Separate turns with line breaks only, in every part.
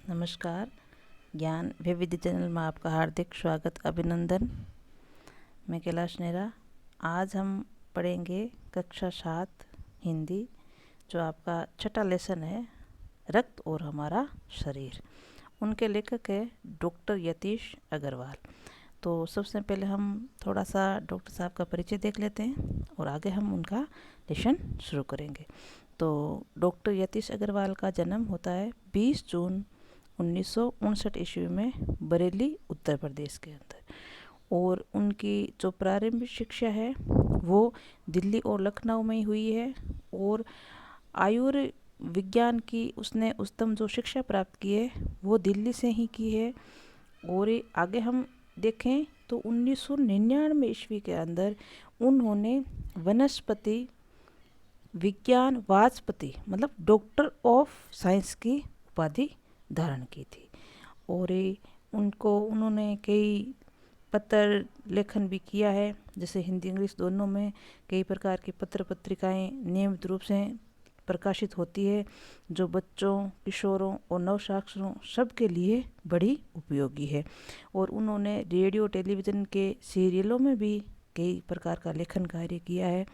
नमस्कार। ज्ञान विविध चैनल में आपका हार्दिक स्वागत अभिनंदन। मैं कैलाश नेहरा। आज हम पढ़ेंगे कक्षा 7 हिंदी, जो आपका छठा लेसन है, रक्त और हमारा शरीर। उनके लेखक है डॉक्टर यतीश अग्रवाल। तो सबसे पहले हम थोड़ा सा डॉक्टर साहब का परिचय देख लेते हैं और आगे हम उनका लेसन शुरू करेंगे। तो डॉक्टर यतीश अग्रवाल का जन्म होता है 20 जून 1959 ईस्वी में बरेली, उत्तर प्रदेश के अंदर। और उनकी जो प्रारंभिक शिक्षा है वो दिल्ली और लखनऊ में ही हुई है। और आयुर्विज्ञान की उसने उच्चतम जो शिक्षा प्राप्त की है वो दिल्ली से ही की है। और आगे हम देखें तो 1999 ईस्वी के अंदर उन्होंने वनस्पति विज्ञान वाचस्पति मतलब डॉक्टर ऑफ साइंस की उपाधि धारण की थी। और उन्होंने कई पत्र लेखन भी किया है, जैसे हिंदी इंग्लिश दोनों में कई प्रकार की पत्र पत्रिकाएं नियमित रूप से प्रकाशित होती है, जो बच्चों, किशोरों और नवसाक्षरों सबके लिए बड़ी उपयोगी है। और उन्होंने रेडियो टेलीविज़न के सीरियलों में भी कई प्रकार का लेखन कार्य किया है।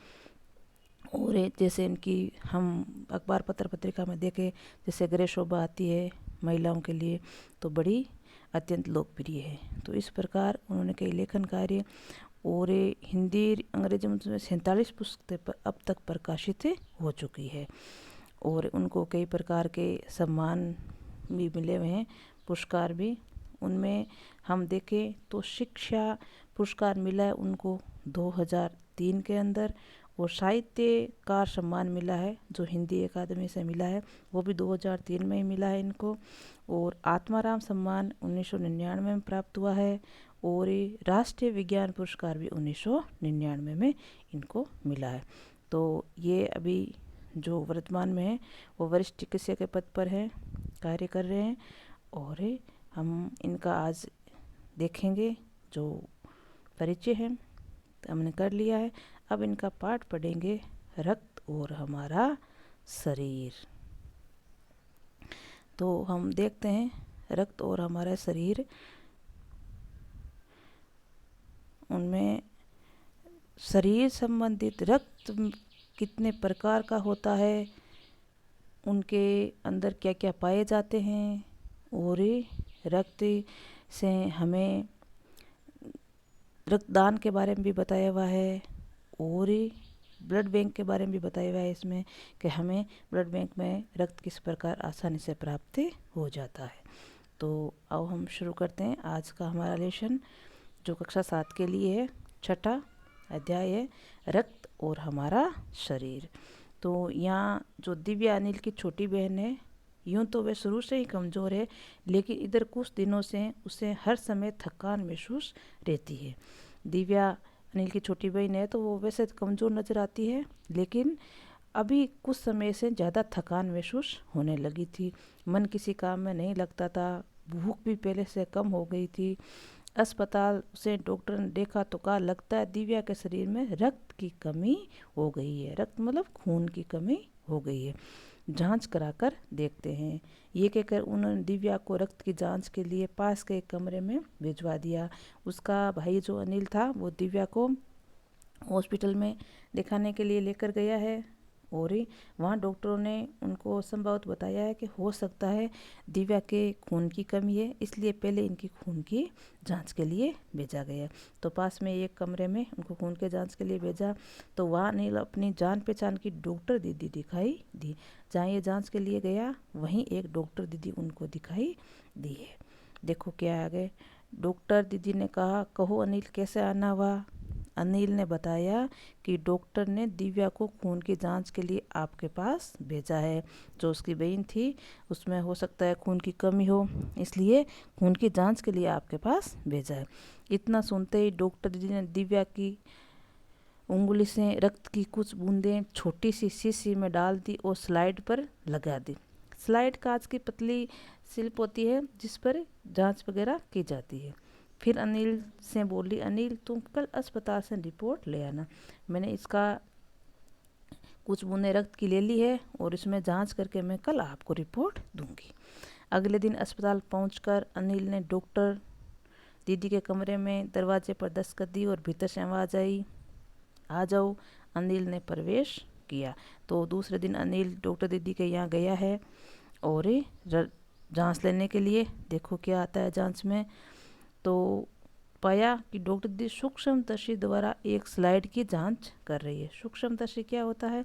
और जैसे इनकी हम अखबार पत्र पत्रिका में देखें, जैसे गृह शोभा आती है महिलाओं के लिए, तो बड़ी अत्यंत लोकप्रिय है। तो इस प्रकार उन्होंने कई लेखन कार्य और हिंदी अंग्रेजी में 47 पुस्तकें अब तक प्रकाशित हो चुकी है। और उनको कई प्रकार के सम्मान भी मिले हुए हैं, पुरस्कार भी। उनमें हम देखें तो शिक्षा पुरस्कार मिला है उनको 2003 के अंदर, और साहित्यकार सम्मान मिला है जो हिंदी अकादमी से मिला है, वो भी 2003 में ही मिला है इनको। और आत्माराम सम्मान 1999 में प्राप्त हुआ है। और राष्ट्रीय विज्ञान पुरस्कार भी 1999 में इनको मिला है। तो ये अभी जो वर्तमान में है वो वरिष्ठ चिकित्सक के पद पर है, कार्य कर रहे हैं। और हम इनका आज देखेंगे जो परिचय है, तो हमने कर लिया है। अब इनका पाठ पढ़ेंगे, रक्त और हमारा शरीर। तो हम देखते हैं रक्त और हमारा शरीर। उनमें शरीर संबंधित रक्त कितने प्रकार का होता है, उनके अंदर क्या क्या पाए जाते हैं, और रक्त से हमें रक्तदान के बारे में भी बताया हुआ है। और ब्लड बैंक के बारे में भी बताया हुआ है इसमें, कि हमें ब्लड बैंक में रक्त किस प्रकार आसानी से प्राप्त हो जाता है। तो अब हम शुरू करते हैं आज का हमारा लेसन, जो कक्षा 7 के लिए है। छठा अध्याय है रक्त और हमारा शरीर। तो यहाँ जो दिव्या अनिल की छोटी बहन है, यूँ तो वह शुरू से ही कमज़ोर है, लेकिन इधर कुछ दिनों से उसे हर समय थकान महसूस रहती है। दिव्या अनिल की छोटी बहन है तो वो वैसे कमज़ोर नज़र आती है, लेकिन अभी कुछ समय से ज़्यादा थकान महसूस होने लगी थी। मन किसी काम में नहीं लगता था, भूख भी पहले से कम हो गई थी। अस्पताल से डॉक्टर ने देखा तो कहा, लगता है दिव्या के शरीर में रक्त की कमी हो गई है। रक्त मतलब खून की कमी हो गई है, जांच कराकर देखते हैं। ये कहकर उन्होंने दिव्या को रक्त की जांच के लिए पास के एक कमरे में भिजवा दिया। उसका भाई जो अनिल था वो दिव्या को हॉस्पिटल में दिखाने के लिए लेकर गया है। और वहाँ डॉक्टरों ने उनको संभवतः बताया है कि हो सकता है दिव्या के खून की कमी है, इसलिए पहले इनकी खून की जांच के लिए भेजा गया। तो पास में एक कमरे में उनको खून के जांच के लिए भेजा, तो वहाँ अनिल अपनी जान पहचान की डॉक्टर दीदी दिखाई दी। जहाँ ये जांच के लिए गया वहीं एक डॉक्टर दीदी उनको दिखाई दी है। देखो क्या आ गए। डॉक्टर दीदी ने कहा, कहो अनिल कैसे आना हुआ। अनिल ने बताया कि डॉक्टर ने दिव्या को खून की जांच के लिए आपके पास भेजा है। जो उसकी बहन थी उसमें हो सकता है खून की कमी हो, इसलिए खून की जांच के लिए आपके पास भेजा है। इतना सुनते ही डॉक्टर दीदी ने दिव्या की उंगली से रक्त की कुछ बूंदें छोटी सी शीशी में डाल दी और स्लाइड पर लगा दी। स्लाइड कांच की पतली स्लिप होती है जिस पर जांच वगैरह की जाती है। फिर अनिल से बोली, अनिल तुम कल अस्पताल से रिपोर्ट ले आना। मैंने इसका कुछ बूंदें रक्त की ले ली है और इसमें जांच करके मैं कल आपको रिपोर्ट दूंगी। अगले दिन अस्पताल पहुंचकर अनिल ने डॉक्टर दीदी के कमरे में दरवाजे पर दस्तक दी और भीतर से आवाज़ आई, आ जाओ। अनिल ने प्रवेश किया। तो दूसरे दिन अनिल डॉक्टर दीदी के यहाँ गया है और जांच लेने के लिए। देखो क्या आता है जांच में। तो पाया कि डॉक्टर दीदी सूक्ष्मदर्शी द्वारा एक स्लाइड की जांच कर रही है। सूक्ष्मदर्शी क्या होता है?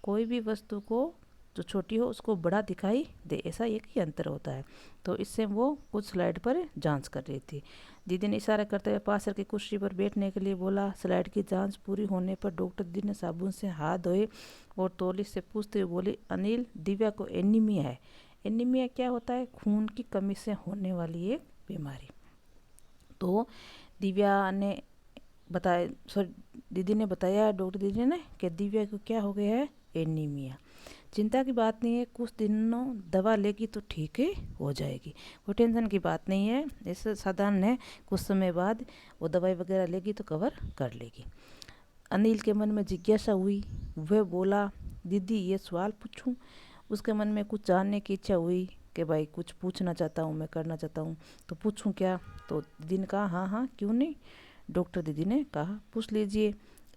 कोई भी वस्तु को जो छोटी हो उसको बड़ा दिखाई दे, ऐसा एक ही यंत्र होता है। तो इससे वो कुछ स्लाइड पर जांच कर रही थी। दीदी ने इशारा करते हुए पास की कुर्सी पर बैठने के लिए बोला। स्लाइड की जांच पूरी होने पर डॉक्टर दीदी ने साबुन से हाथ धोए और तौली से पूछते हुए बोली, अनिल, दिव्या को एनीमिया है। एनीमिया क्या होता है? खून की कमी से होने वाली एक बीमारी। तो दिव्या ने बताया, दीदी ने बताया डॉक्टर दीदी ने कि दिव्या को क्या हो गया है? एनीमिया। चिंता की बात नहीं है, कुछ दिनों दवा लेगी तो ठीक ही हो जाएगी, कोई टेंशन की बात नहीं है, ऐसा साधारण है। कुछ समय बाद वो दवाई वगैरह लेगी तो कवर कर लेगी। अनिल के मन में जिज्ञासा हुई। वह बोला, दीदी ये सवाल पूछूं? उसके मन में कुछ जानने की इच्छा हुई कि भाई कुछ पूछना चाहता हूँ, मैं करना चाहता हूँ, तो पूछूं क्या? तो दीदी ने कहा, हाँ हाँ क्यों नहीं। डॉक्टर दीदी ने कहा, पूछ लीजिए।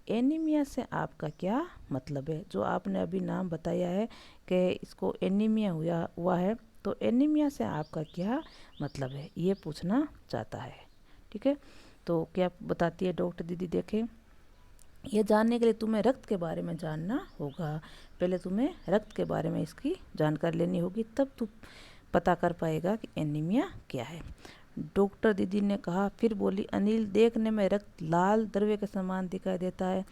एनीमिया से आपका क्या मतलब है? जो आपने अभी नाम बताया है कि इसको एनीमिया हुआ है, तो एनीमिया से आपका क्या मतलब है, ये पूछना चाहता है। ठीक है, तो क्या बताती है डॉक्टर दीदी? देखें, ये जानने के लिए तुम्हें रक्त के बारे में जानना होगा। पहले तुम्हें रक्त के बारे में इसकी जानकारी लेनी होगी, तब तुम पता कर पाएगा कि एनीमिया क्या है। डॉक्टर दीदी ने कहा। फिर बोली, अनिल, देखने में रक्त लाल द्रव्य के समान दिखाई देता है।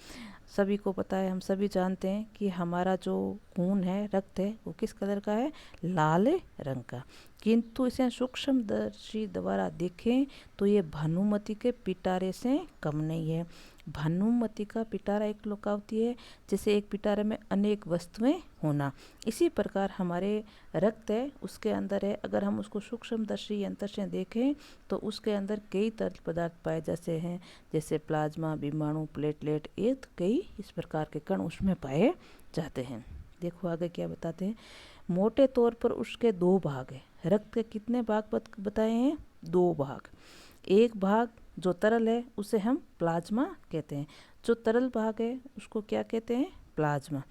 सभी को पता है, हम सभी जानते हैं कि हमारा जो खून है, रक्त है, वो किस कलर का है? लाल रंग का। किंतु इसे सूक्ष्मदर्शी द्वारा देखें तो ये भानुमति के पिटारे से कम नहीं है। भानुमति का पिटारा एक लोकावती है, जैसे एक पिटारे में अनेक वस्तुएं होना। इसी प्रकार हमारे रक्त है, उसके अंदर है, अगर हम उसको सूक्ष्मदर्शी यंत्र से देखें तो उसके अंदर कई तरल पदार्थ पाए जाते हैं, जैसे प्लाज्मा, विमाणु, प्लेटलेट, एक कई इस प्रकार के कण उसमें पाए जाते हैं। देखो आगे क्या बताते हैं। मोटे तौर पर उसके दो भाग हैं। रक्त के कितने भाग बताए हैं? दो भाग। एक भाग जो तरल है उसे हम प्लाज्मा कहते हैं। जो तरल भाग है उसको क्या कहते हैं? प्लाज्मा।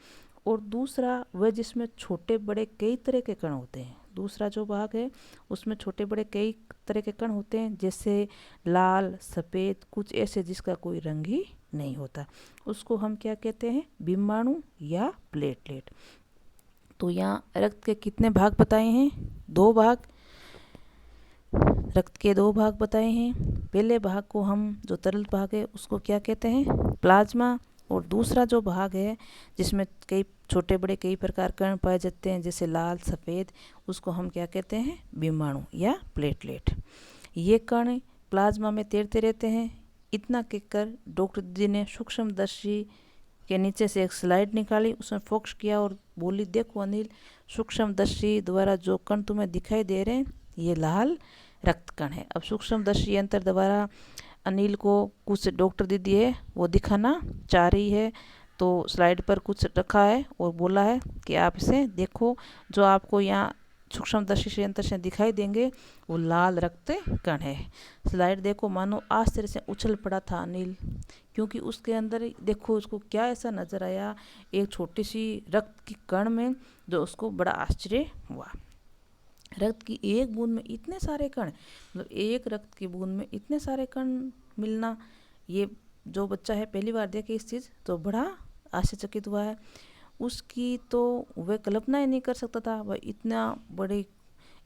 और दूसरा वह जिसमें छोटे बड़े कई तरह के कण होते हैं। दूसरा जो भाग है उसमें छोटे बड़े कई तरह के कण होते हैं, जैसे लाल, सफ़ेद, कुछ ऐसे जिसका कोई रंग ही नहीं होता। उसको हम क्या कहते हैं? विमाणु या प्लेटलेट। तो यहाँ रक्त के कितने भाग बताए हैं? दो भाग। रक्त के दो भाग बताए हैं। पहले भाग को हम, जो तरल भाग है, उसको क्या कहते हैं? प्लाज्मा। और दूसरा जो भाग है जिसमें कई छोटे बड़े कई प्रकार कण पाए जाते हैं, जैसे लाल, सफ़ेद, उसको हम क्या कहते हैं? विमाणु या प्लेटलेट। ये कण प्लाज्मा में तैरते रहते हैं। इतना कहकर डॉक्टर जी ने सूक्ष्मदर्शी के नीचे से एक स्लाइड निकाली, उसमें फोकस किया और बोली, देखो अनिल, सूक्ष्मदर्शी द्वारा जो कण तुम्हें दिखाई दे रहे हैं ये लाल रक्त कण है। अब सूक्ष्मदर्शी यंत्र द्वारा अनिल को कुछ डॉक्टर दीदी है वो दिखाना चाह रही है। तो स्लाइड पर कुछ रखा है और बोला है कि आप इसे देखो, जो आपको यहाँ सूक्ष्मदर्शी यंत्र से दिखाई देंगे वो लाल रक्त कण है। स्लाइड देखो, मानो आश्चर्य से उछल पड़ा था अनिल, क्योंकि उसके अंदर देखो उसको क्या ऐसा नजर आया, एक छोटी सी रक्त की कण में, जो उसको बड़ा आश्चर्य हुआ। रक्त की एक बूंद में इतने सारे कण, मतलब एक रक्त की बूंद में इतने सारे कण मिलना, ये जो बच्चा है पहली बार देखे इस चीज़, तो बड़ा आश्चर्यचकित हुआ है। उसकी तो वह कल्पना ही नहीं कर सकता था, वह इतना बड़ी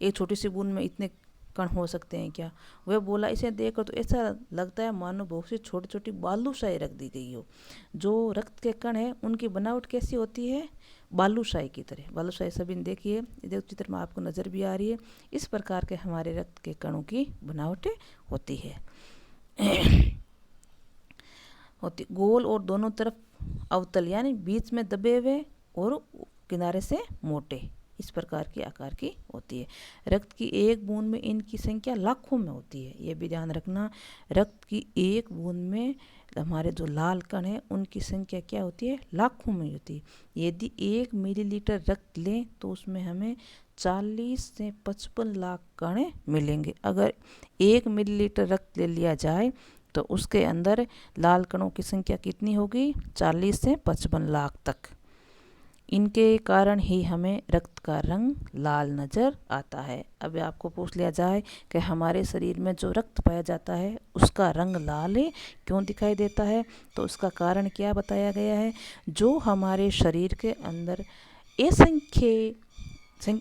एक छोटी सी बूंद में इतने कण हो सकते हैं क्या। वह बोला, इसे देखकर तो ऐसा लगता है मानो बहुत सी छोटी छोटी बालूशाही रख दी गई हो। जो रक्त के कण है उनकी बनावट कैसी होती है? बालूशाही की तरह। बालूशाही सभी ने देखी है, इधर चित्र में आपको नज़र भी आ रही है। इस प्रकार के हमारे रक्त के कणों की बनावटें होती है। होती गोल और दोनों तरफ अवतल, यानी बीच में दबे हुए और किनारे से मोटे, इस प्रकार की आकार की होती है। रक्त की एक बूंद में इनकी संख्या लाखों में होती है, ये भी ध्यान रखना। रक्त की एक बूंद में हमारे जो लाल कण हैं उनकी संख्या क्या होती है? लाखों में होती है। यदि 1 मिलीलीटर रक्त लें तो उसमें हमें 40 से 55 लाख कण मिलेंगे। अगर 1 मिलीलीटर रक्त ले लिया जाए तो उसके अंदर लाल कणों की संख्या कितनी होगी? 40 से 55 लाख तक। इनके कारण ही हमें रक्त का रंग लाल नज़र आता है। अब आपको पूछ लिया जाए कि हमारे शरीर में जो रक्त पाया जाता है उसका रंग लाल क्यों दिखाई देता है, तो उसका कारण क्या बताया गया है? जो हमारे शरीर के अंदर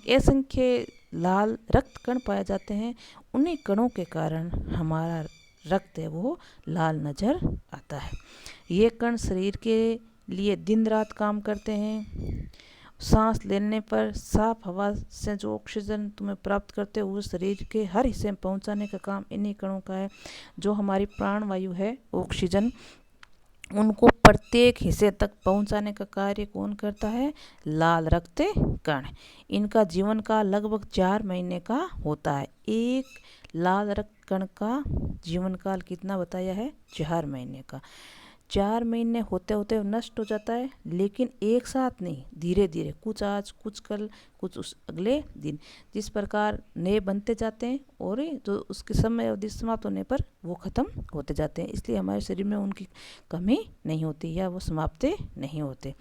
असंख्य लाल रक्त कण पाए जाते हैं, उन्हीं कणों के कारण हमारा रक्त है वो लाल नज़र आता है। ये कण शरीर के लिए दिन रात काम करते हैं। सांस लेने पर साफ हवा से जो ऑक्सीजन तुम्हें प्राप्त करते हो वो शरीर के हर हिस्से में पहुंचाने का काम इन्हीं कणों का है। जो हमारी प्राणवायु है ऑक्सीजन, उनको प्रत्येक हिस्से तक पहुंचाने का कार्य कौन करता है? लाल रक्त कण। इनका जीवन काल लगभग 4 महीने का होता है। एक लाल रक्त कण का जीवन काल कितना बताया है? 4 महीने का। 4 महीने होते होते नष्ट हो जाता है, लेकिन एक साथ नहीं, धीरे धीरे, कुछ आज कुछ कल कुछ उस अगले दिन, जिस प्रकार नए बनते जाते हैं और जो उसके समय अवधि समाप्त होने पर वो ख़त्म होते जाते हैं। इसलिए हमारे शरीर में उनकी कमी नहीं होती या वो समाप्त नहीं होते।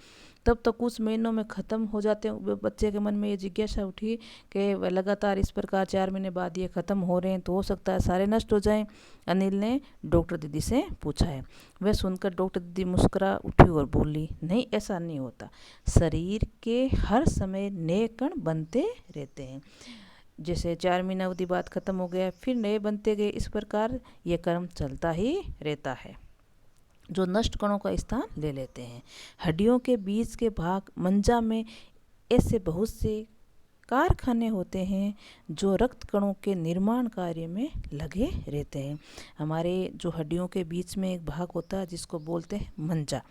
तब तो कुछ महीनों में ख़त्म हो जाते हैं। बच्चे के मन में ये जिज्ञासा उठी कि वह लगातार इस प्रकार 4 महीने बाद ये ख़त्म हो रहे हैं तो हो सकता है सारे नष्ट हो जाएं। अनिल ने डॉक्टर दीदी से पूछा है। वह सुनकर डॉक्टर दीदी मुस्कुरा उठी और बोली, नहीं, ऐसा नहीं होता। शरीर के हर समय नए कण बनते रहते हैं। जैसे 4 महीना अवधि बाद ख़त्म हो गया, फिर नए बनते गए, इस प्रकार ये क्रम चलता ही रहता है जो नष्ट कणों का स्थान ले लेते हैं। हड्डियों के बीच के भाग मंजा में ऐसे बहुत से कारखाने होते हैं जो रक्त कणों के निर्माण कार्य में लगे रहते हैं। हमारे जो हड्डियों के बीच में एक भाग होता है जिसको बोलते हैं मंजा,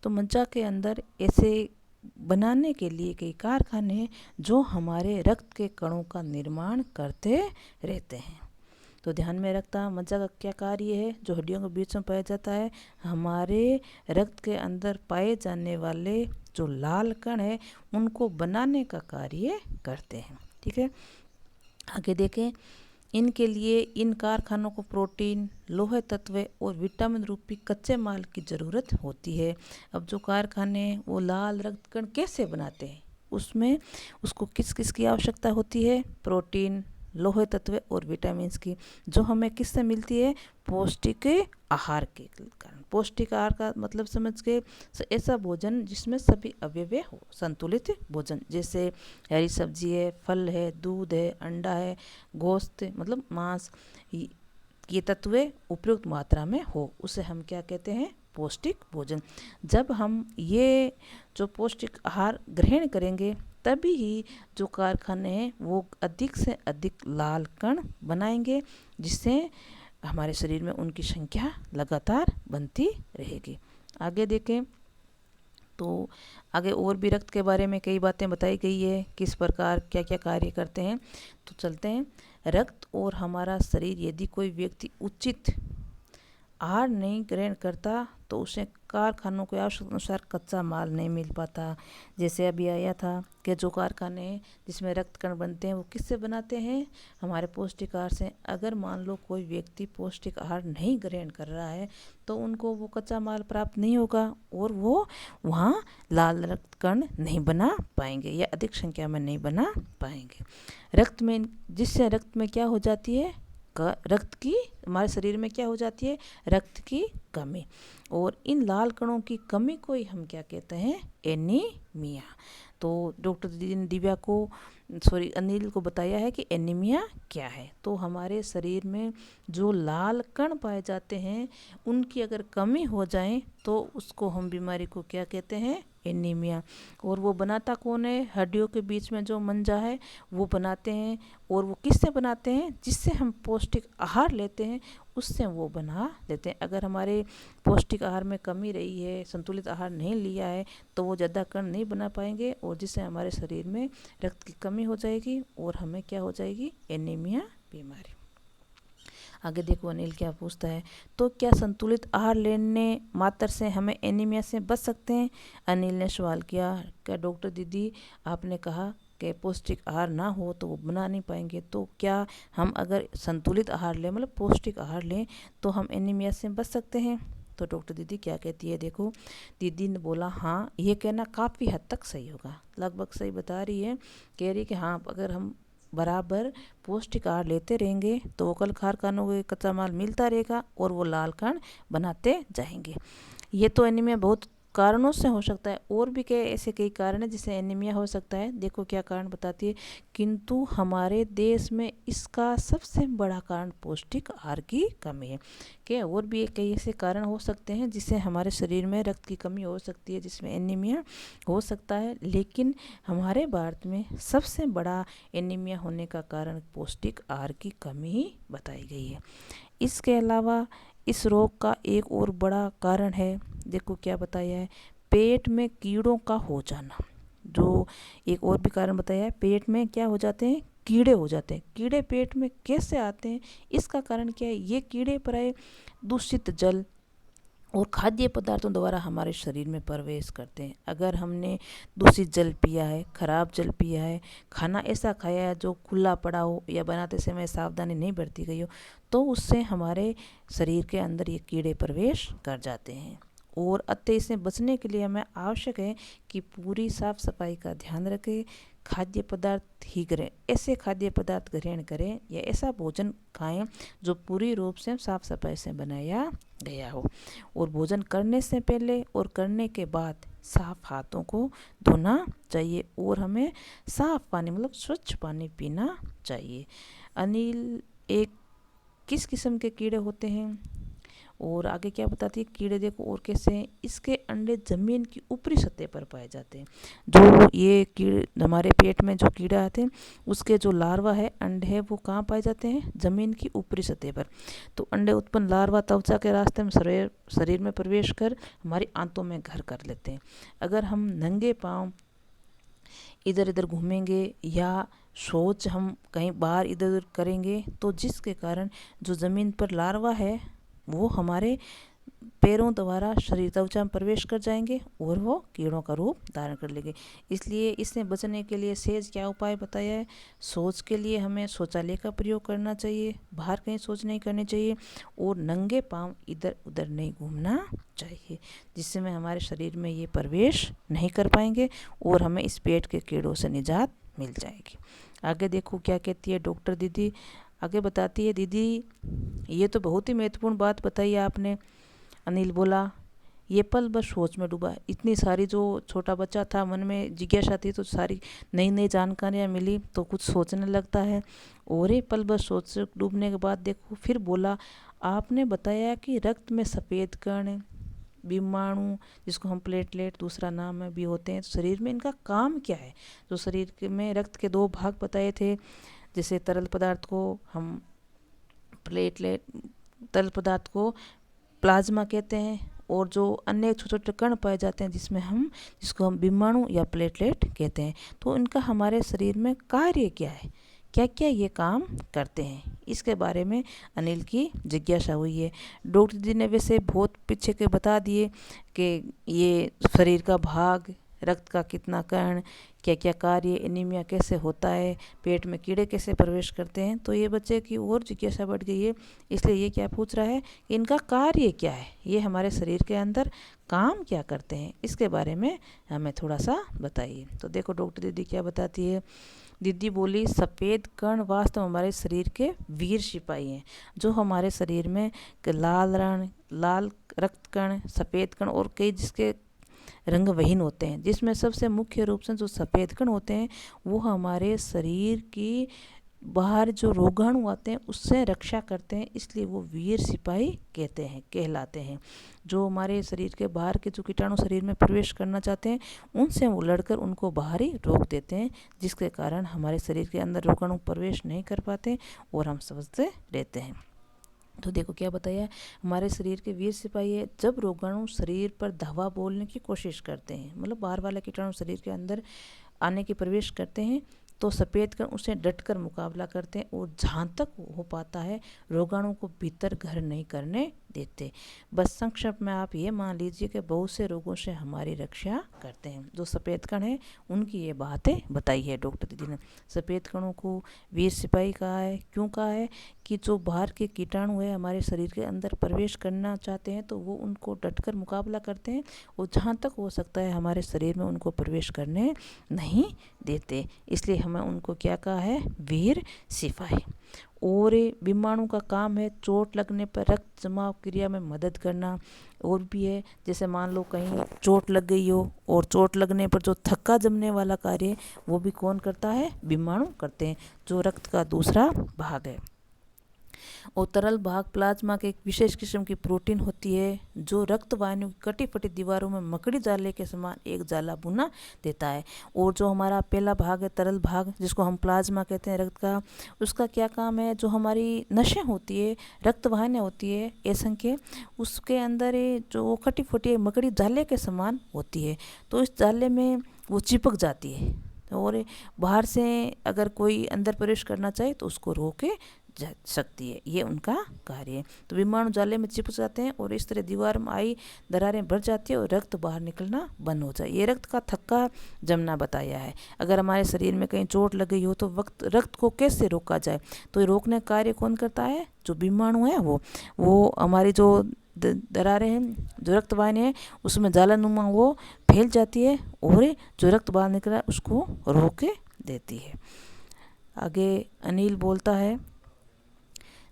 तो मंजा के अंदर ऐसे बनाने के लिए कई कारखाने हैं जो हमारे रक्त के कणों का निर्माण करते रहते हैं। तो ध्यान में रखता, मज्जा का क्या कार्य है? जो हड्डियों के बीच में पाया जाता है, हमारे रक्त के अंदर पाए जाने वाले जो लाल कण है उनको बनाने का कार्य करते हैं। ठीक है, आगे देखें। इनके लिए इन कारखानों को प्रोटीन, लोहे तत्व और विटामिन रूपी कच्चे माल की ज़रूरत होती है। अब जो कारखाने वो लाल रक्त कण कैसे बनाते हैं, उसमें उसको किस किस की आवश्यकता होती है? प्रोटीन, लोहे तत्व और विटामिन की, जो हमें किससे मिलती है? पौष्टिक आहार के कारण। पौष्टिक आहार का मतलब समझ के ऐसा भोजन जिसमें सभी अवयव हो, संतुलित भोजन, जैसे हरी सब्जी है, फल है, दूध है, अंडा है, गोश्त मतलब मांस, ये तत्व उपयुक्त मात्रा में हो, उसे हम क्या कहते हैं? पौष्टिक भोजन। जब हम ये जो पौष्टिक आहार ग्रहण करेंगे तभी ही जो कारखाने हैं वो अधिक से अधिक लाल कण बनाएंगे, जिससे हमारे शरीर में उनकी संख्या लगातार बनती रहेगी। आगे देखें तो आगे और भी रक्त के बारे में कई बातें बताई गई है, किस प्रकार क्या क्या कार्य करते हैं। तो चलते हैं। रक्त और हमारा शरीर, यदि कोई व्यक्ति उचित आहार नहीं ग्रहण करता तो उसे कारखानों के आवश्यकता अनुसार कच्चा माल नहीं मिल पाता। जैसे अभी आया था कि जो कारखाने जिसमें रक्त कण बनते हैं वो किससे बनाते हैं? हमारे पौष्टिक आहार से। अगर मान लो कोई व्यक्ति पौष्टिक आहार नहीं ग्रहण कर रहा है तो उनको वो कच्चा माल प्राप्त नहीं होगा और वो वहाँ लाल रक्त कण नहीं बना पाएंगे या अधिक संख्या में नहीं बना पाएंगे। रक्त में, जिससे रक्त में क्या हो जाती है? रक्त की, हमारे शरीर में क्या हो जाती है? रक्त की कमी। और इन लाल कणों की कमी को ही हम क्या कहते हैं? एनीमिया। तो डॉक्टर अनिल को बताया है कि एनीमिया क्या है। तो हमारे शरीर में जो लाल कण पाए जाते हैं उनकी अगर कमी हो जाए तो उसको हम बीमारी को क्या कहते हैं? एनीमिया। और वो बनाता कौन है? हड्डियों के बीच में जो मंजा है वो बनाते हैं। और वो किससे बनाते हैं? जिससे हम पौष्टिक आहार लेते हैं उससे वो बना लेते हैं। अगर हमारे पौष्टिक आहार में कमी रही है, संतुलित आहार नहीं लिया है, तो वो ज़्यादा कण नहीं बना पाएंगे और जिससे हमारे शरीर में रक्त की कमी हो जाएगी और हमें क्या हो जाएगी? एनीमिया बीमारी। आगे देखो अनिल क्या पूछता है। तो क्या संतुलित आहार लेने मात्र से हमें एनीमिया से बच सकते हैं? अनिल ने सवाल किया। क्या डॉक्टर दीदी आपने कहा कि पौष्टिक आहार ना हो तो वो बना नहीं पाएंगे। तो क्या हम अगर संतुलित आहार लें, मतलब पौष्टिक आहार लें, तो हम एनीमिया से बच सकते हैं? तो डॉक्टर दीदी क्या कहती है, देखो दीदी ने बोला हाँ, ये कहना काफ़ी हद तक सही होगा, लगभग सही बता रही है। कह रही कि हाँ, अगर हम बराबर पौष्टिक आहार लेते रहेंगे तो वो कल कारखानों को कच्चा माल मिलता रहेगा और वो लाल कण बनाते जाएंगे। ये तो एनीमिया बहुत कारणों से हो सकता है, और भी कई ऐसे कई कारण है जिससे एनीमिया हो सकता है। देखो क्या कारण बताती है, किंतु हमारे देश में इसका सबसे बड़ा कारण पौष्टिक आहार की कमी है। क्या और भी कई ऐसे कारण हो सकते हैं जिससे हमारे शरीर में रक्त की कमी हो सकती है, जिसमें एनीमिया हो सकता है, लेकिन हमारे भारत में सबसे बड़ा एनीमिया होने का कारण पौष्टिक आहार की कमी ही बताई गई है। इसके अलावा इस रोग का एक और बड़ा कारण है, देखो क्या बताया है, पेट में कीड़ों का हो जाना। जो एक और भी कारण बताया है, पेट में क्या हो जाते हैं, कीड़े हो जाते हैं। कीड़े पेट में कैसे आते हैं, इसका कारण क्या है, ये कीड़े प्राय दूषित जल और खाद्य पदार्थों द्वारा हमारे शरीर में प्रवेश करते हैं। अगर हमने दूषित जल पिया है, खराब जल पिया है, खाना ऐसा खाया है जो खुला पड़ा हो या बनाते समय सावधानी नहीं बरती गई हो, तो उससे हमारे शरीर के अंदर ये कीड़े प्रवेश कर जाते हैं। और अतः इससे बचने के लिए हमें आवश्यक है कि पूरी साफ सफाई का ध्यान रखें, खाद्य पदार्थ ही करें, ऐसे खाद्य पदार्थ ग्रहण करें या ऐसा भोजन खाएं जो पूरी रूप से साफ सफाई से बनाया गया हो। और भोजन करने से पहले और करने के बाद साफ हाथों को धोना चाहिए और हमें साफ पानी, मतलब स्वच्छ पानी पीना चाहिए। अनिल, एक किस किस्म के कीड़े होते हैं और आगे क्या बताती है, कीड़े देखो और कैसे हैं, इसके अंडे जमीन की ऊपरी सतह पर पाए जाते हैं। जो ये कीड़े हमारे पेट में जो कीड़ा आते हैं, उसके जो लार्वा है, अंडे है, वो कहाँ पाए जाते हैं, जमीन की ऊपरी सतह पर। तो अंडे उत्पन्न लार्वा त्वचा के रास्ते में शरीर में प्रवेश कर हमारी आंतों में घर कर लेते हैं। अगर हम नंगे पाँव इधर इधर घूमेंगे या शौच हम कहीं बाहर इधर उधर करेंगे, तो जिसके कारण जो ज़मीन पर लार्वा है वो हमारे पैरों द्वारा शरीर त्वचा में प्रवेश कर जाएंगे और वो कीड़ों का रूप धारण कर लेंगे। इसलिए इससे बचने के लिए सहज क्या उपाय बताया है, शौच के लिए हमें शौचालय का प्रयोग करना चाहिए, बाहर कहीं शौच नहीं करनी चाहिए और नंगे पाँव इधर उधर नहीं घूमना चाहिए, जिससे में हमारे शरीर में ये प्रवेश नहीं कर पाएंगे और हमें इस पेट के कीड़ों से निजात मिल जाएगी। आगे देखो क्या कहती है डॉक्टर दीदी, आगे बताती है, दीदी ये तो बहुत ही महत्वपूर्ण बात बताई आपने। अनिल बोला, ये पल बस सोच में डूबा, इतनी सारी जो छोटा बच्चा था मन में जिज्ञासा थी, तो सारी नई नई जानकारियाँ मिली तो कुछ सोचने लगता है। और ये पल बस सोच डूबने के बाद देखो फिर बोला, आपने बताया कि रक्त में सफ़ेद कण, बीमाणु, जिसको हम प्लेटलेट दूसरा नाम है, भी होते हैं, तो शरीर में इनका काम क्या है। जो शरीर में रक्त के दो भाग बताए थे, जैसे तरल पदार्थ को हम प्लेटलेट, तरल पदार्थ को प्लाज्मा कहते हैं, और जो अन्य छोटे छोटे कण पाए जाते हैं जिसको हम बीमाणु या प्लेटलेट कहते हैं, तो इनका हमारे शरीर में कार्य क्या है, क्या क्या ये काम करते हैं, इसके बारे में अनिल की जिज्ञासा हुई है। डॉक्टर जी ने वैसे बहुत पीछे के बता दिए कि ये शरीर का भाग, रक्त का कितना कण, क्या क्या कार्य, एनीमिया कैसे होता है, पेट में कीड़े कैसे प्रवेश करते हैं, तो ये बच्चे की और जिज्ञासा बढ़ गई है। इसलिए ये क्या पूछ रहा है कि इनका कार्य क्या है, ये हमारे शरीर के अंदर काम क्या करते हैं, इसके बारे में हमें थोड़ा सा बताइए। तो देखो डॉक्टर दीदी क्या बताती है, दीदी बोली, सफ़ेद कण वास्तव में हमारे शरीर के वीर सिपाही हैं, जो हमारे शरीर में लाल रक्त कण, सफ़ेद कण और कई जिसके रंग विहीन होते हैं, जिसमें सबसे मुख्य रूप से जो सफ़ेद कण होते हैं वो हमारे शरीर की बाहर जो रोगाणु आते हैं उससे रक्षा करते हैं, इसलिए वो वीर सिपाही कहलाते हैं। जो हमारे शरीर के बाहर के जो कीटाणु शरीर में प्रवेश करना चाहते हैं उनसे वो लड़कर उनको बाहर ही रोक देते हैं, जिसके कारण हमारे शरीर के अंदर रोगाणु प्रवेश नहीं कर पाते और हम स्वस्थ रहते हैं। तो देखो क्या बताया, हमारे शरीर के वीर सिपाही है, जब रोगाणु शरीर पर धावा बोलने की कोशिश करते हैं, मतलब बाहर वाले कीटाणु शरीर के अंदर आने की प्रवेश करते हैं, तो सफ़ेद कण उसे डटकर मुकाबला करते हैं और जहाँ तक हो पाता है रोगाणु को भीतर घर नहीं करने देते। बस संक्षेप में आप ये मान लीजिए कि बहुत से रोगों से हमारी रक्षा करते हैं। जो सफ़ेद कण है उनकी ये बातें बताई है डॉक्टर दीदी ने। सफ़ेद कणों को वीर सिपाही कहा है। क्यों कहा है? कि जो बाहर के कीटाणु है हमारे शरीर के अंदर प्रवेश करना चाहते हैं तो वो उनको डटकर मुकाबला करते हैं और जहाँ तक हो सकता है हमारे शरीर में उनको प्रवेश करने नहीं देते। इसलिए हमें उनको क्या कहा है? वीर सिपाही। और बीमाणु का काम है चोट लगने पर रक्त जमाव क्रिया में मदद करना। और भी है, जैसे मान लो कहीं चोट लग गई हो और चोट लगने पर जो थक्का जमने वाला कार्य वो भी कौन करता है? बीमाणु करते हैं, जो रक्त का दूसरा भाग है। और तरल भाग प्लाज्मा के एक विशेष किस्म की प्रोटीन होती है जो रक्त वाहिनियों की कटी फटी दीवारों में मकड़ी जाले के समान एक जाला बुना देता है। और जो हमारा पहला भाग है तरल भाग, जिसको हम प्लाज्मा कहते हैं रक्त का, उसका क्या काम है? जो हमारी नसें होती है, रक्त वाहिनियाँ होती है असंख्य, उसके अंदर जो कटी फटी मकड़ी जाले के समान होती है, तो इस जाले में वो चिपक जाती है और बाहर से अगर कोई अंदर प्रवेश करना चाहे तो उसको रोके जा सकती है। ये उनका कार्य है। तो बीमाणु जाले में चिपक जाते हैं और इस तरह दीवार में आई दरारें बढ़ जाती है और रक्त बाहर निकलना बंद हो जाए। ये रक्त का थक्का जमना बताया है। अगर हमारे शरीर में कहीं चोट लग गई हो तो रक्त को कैसे रोका जाए? तो ये रोकने का कार्य कौन करता है? जो बीमाणु है वो हमारी जो दरारें हैं, जो रक्त वाहिनी है उसमें जालानुमा वो फैल जाती है और जो रक्त बाहर निकल रहा है उसको रोक देती है। आगे अनिल बोलता है,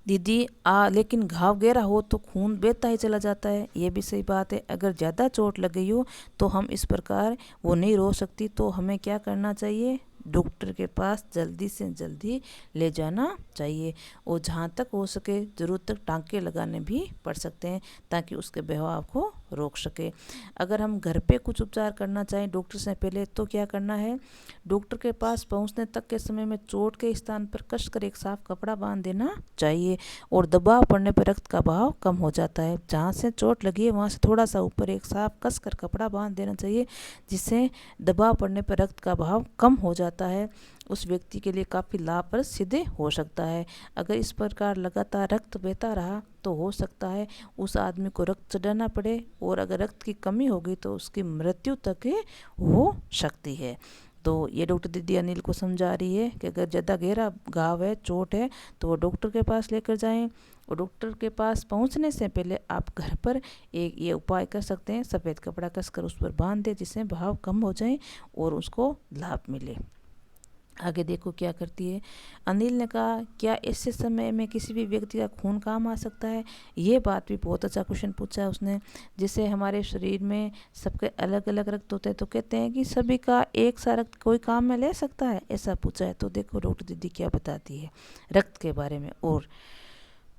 दीदी लेकिन घाव गहरा हो तो खून बहता ही चला जाता है। ये भी सही बात है। अगर ज़्यादा चोट लग गई हो तो हम इस प्रकार वो नहीं रो सकती, तो हमें क्या करना चाहिए? डॉक्टर के पास जल्दी से जल्दी ले जाना चाहिए। और जहाँ तक हो सके ज़रूरत तक टाँके लगाने भी पड़ सकते हैं ताकि उसके बहाव को रोक सके। अगर हम घर पे कुछ उपचार करना चाहें डॉक्टर से पहले तो क्या करना है? डॉक्टर के पास पहुंचने तक के समय में चोट के स्थान पर कसकर एक साफ कपड़ा बांध देना चाहिए और दबाव पड़ने पर रक्त का बहाव कम हो जाता है। जहाँ से चोट लगी है वहाँ से थोड़ा सा ऊपर एक साफ कसकर कपड़ा बांध देना चाहिए, जिससे दबाव पड़ने पर रक्त का बहाव कम हो जाता है। उस व्यक्ति के लिए काफ़ी लाभप्रद सिद्ध हो सकता है। अगर इस प्रकार लगातार रक्त बहता रहा तो हो सकता है उस आदमी को रक्त चढ़ाना पड़े और अगर रक्त की कमी होगी तो उसकी मृत्यु तक हो सकती है। तो ये डॉक्टर दीदी अनिल को समझा रही है कि अगर ज़्यादा गहरा घाव है, चोट है, तो वो डॉक्टर के पास लेकर जाएं। और डॉक्टर के पास पहुंचने से पहले आप घर पर एक ये उपाय कर सकते हैं, सफ़ेद कपड़ा कसकर उस पर बांध दें जिससे बहाव कम हो जाए और उसको लाभ मिले। आगे देखो क्या करती है। अनिल ने कहा, क्या ऐसे समय में किसी भी व्यक्ति का खून काम आ सकता है? ये बात भी बहुत अच्छा क्वेश्चन पूछा है उसने। जैसे हमारे शरीर में सबके अलग अलग रक्त होते हैं तो कहते हैं कि सभी का एक सा रक्त कोई काम में ले सकता है, ऐसा पूछा है। तो देखो डॉक्टर दीदी क्या बताती है रक्त के बारे में। और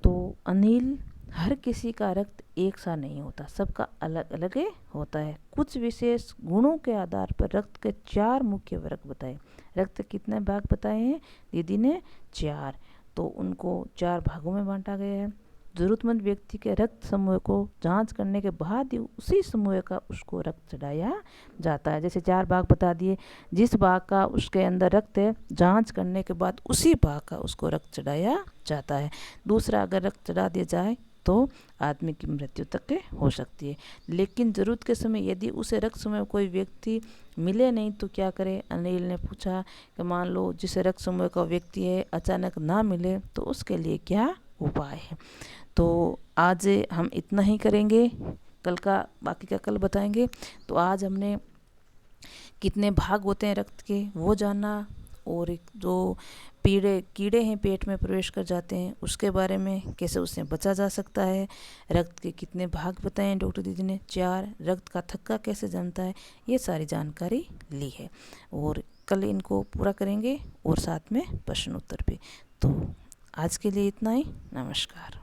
तो अनिल, हर किसी का रक्त एक सा नहीं होता, सबका अलग अलग होता है। कुछ विशेष गुणों के आधार पर रक्त के 4 मुख्य वर्ग बताए। रक्त कितने भाग बताए हैं दीदी ने? 4। तो उनको 4 भागों में बांटा गया है। ज़रूरतमंद व्यक्ति के रक्त समूह को जांच करने के बाद ही उसी समूह का उसको रक्त चढ़ाया जाता है। जैसे 4 भाग बता दिए, जिस भाग का उसके अंदर रक्त है जांच करने के बाद उसी भाग का उसको रक्त चढ़ाया जाता है। दूसरा, अगर रक्त चढ़ा दिया जाए तो आदमी की मृत्यु तक हो सकती है। लेकिन ज़रूरत के समय यदि उसे रक्त समूह कोई व्यक्ति मिले नहीं तो क्या करे? अनिल ने पूछा कि मान लो जिसे रक्त समूह का व्यक्ति है अचानक ना मिले तो उसके लिए क्या उपाय है। तो आज हम इतना ही करेंगे, कल का बाकी का कल बताएंगे। तो आज हमने कितने भाग होते हैं रक्त के वो जाना, और जो कीड़े हैं पेट में प्रवेश कर जाते हैं उसके बारे में, कैसे उससे बचा जा सकता है। रक्त के कितने भाग बताए हैं डॉक्टर दीदी ने? 4। रक्त का थक्का कैसे जमता है, ये सारी जानकारी ली है। और कल इनको पूरा करेंगे और साथ में प्रश्न उत्तर भी। तो आज के लिए इतना ही। नमस्कार।